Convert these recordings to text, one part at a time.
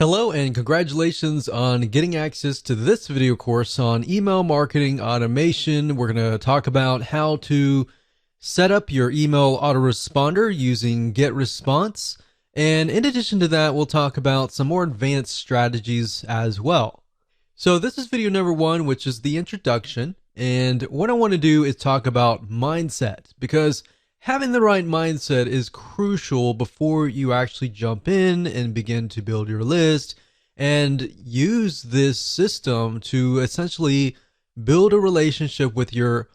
Hello and congratulations on getting access to this video course on email marketing automation. We're going to talk about how to set up your email autoresponder using GetResponse. And in addition to that, we'll talk about some more advanced strategies as well. So this is video number 1, which is the introduction. And what I want to do is talk about mindset, because having the right mindset is crucial before you actually jump in and begin to build your list and use this system to essentially build a relationship with your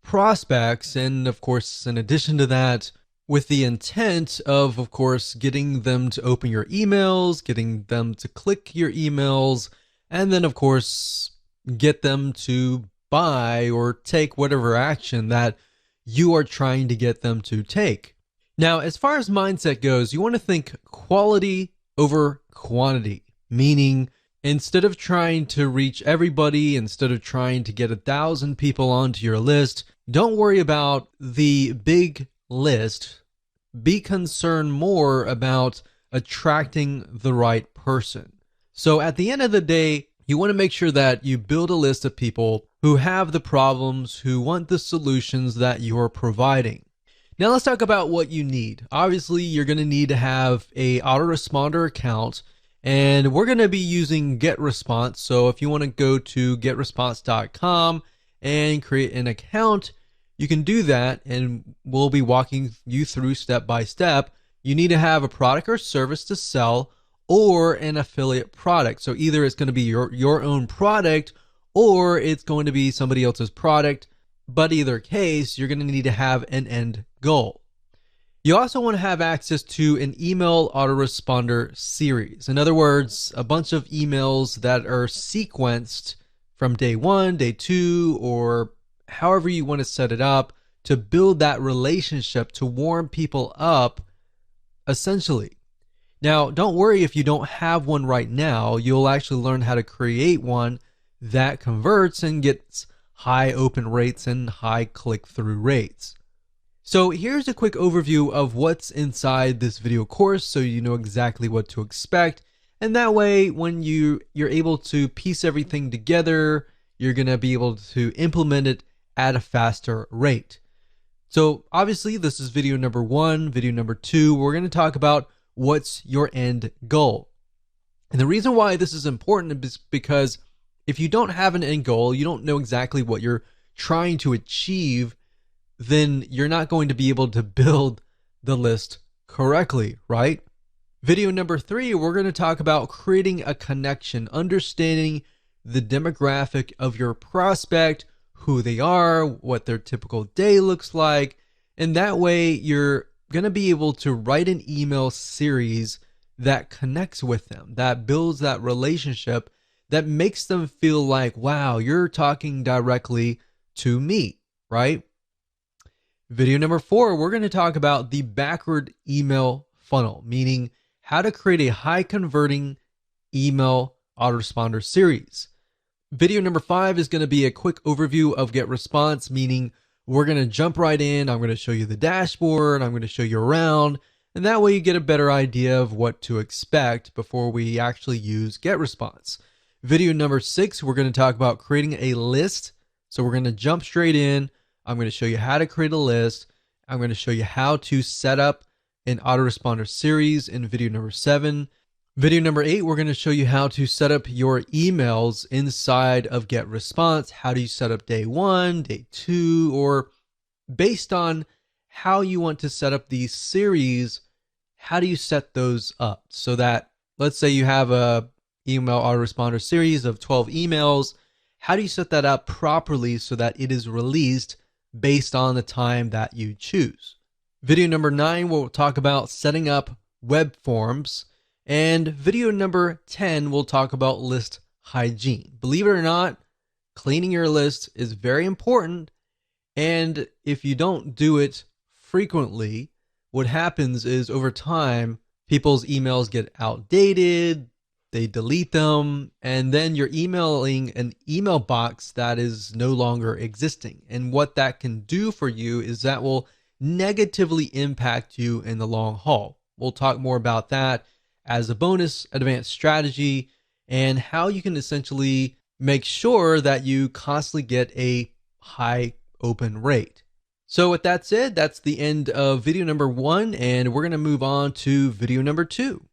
prospects. And of course, in addition to that, with the intent of course, getting them to open your emails, getting them to click your emails, and then of course, get them to buy or take whatever action that you are trying to get them to take. Now, as far as mindset goes, you want to think quality over quantity, meaning instead of trying to reach everybody, instead of trying to get 1,000 people onto your list, don't worry about the big list. Be concerned more about attracting the right person. So at the end of the day, you want to make sure that you build a list of people who have the problems, who want the solutions that you're providing. Now let's talk about what you need. Obviously, you're going to need to have a autoresponder account, and we're going to be using GetResponse. So if you want to go to getresponse.com and create an account, you can do that, and we'll be walking you through step by step. You need to have a product or service to sell, or an affiliate product. So either it's going to be your own product, or it's going to be somebody else's product. But either case, you're going to need to have an end goal. You also want to have access to an email autoresponder series. In other words, a bunch of emails that are sequenced from day 1, day 2, or however you want to set it up to build that relationship, to warm people up, essentially. Now, don't worry if you don't have one right now. You'll actually learn how to create one that converts and gets high open rates and high click-through rates. So here's a quick overview of what's inside this video course so you know exactly what to expect. And that way, when you're able to piece everything together, you're going to be able to implement it at a faster rate. So obviously, this is video number 1. Video number 2, we're going to talk about what's your end goal. And the reason why this is important is because if you don't have an end goal, you don't know exactly what you're trying to achieve, then you're not going to be able to build the list correctly, right? Video number 3, we're going to talk about creating a connection, understanding the demographic of your prospect, who they are, what their typical day looks like, and that way you're going to be able to write an email series that connects with them, that builds that relationship, that makes them feel like, wow, you're talking directly to me, right? Video number 4, we're going to talk about the backward email funnel, meaning how to create a high converting email autoresponder series. Video number 5 is going to be a quick overview of GetResponse, meaning we're going to jump right in. I'm going to show you the dashboard. I'm going to show you around. And that way you get a better idea of what to expect before we actually use GetResponse. Video number 6, we're going to talk about creating a list. So we're going to jump straight in. I'm going to show you how to create a list. I'm going to show you how to set up an autoresponder series in video number 7. Video number 8, we're going to show you how to set up your emails inside of GetResponse. How do you set up day 1, day 2, or based on how you want to set up these series, how do you set those up so that, let's say you have a email autoresponder series of 12 emails. How do you set that up properly so that it is released based on the time that you choose? Video number 9, we'll talk about setting up web forms. And video number 10, we'll talk about list hygiene. Believe it or not, cleaning your list is very important. And if you don't do it frequently, what happens is over time, people's emails get outdated, they delete them, and then you're emailing an email box that is no longer existing. And what that can do for you is that will negatively impact you in the long haul. We'll talk more about that as a bonus advanced strategy, and how you can essentially make sure that you constantly get a high open rate. So with that said, that's the end of video number 1, and we're going to move on to video number 2.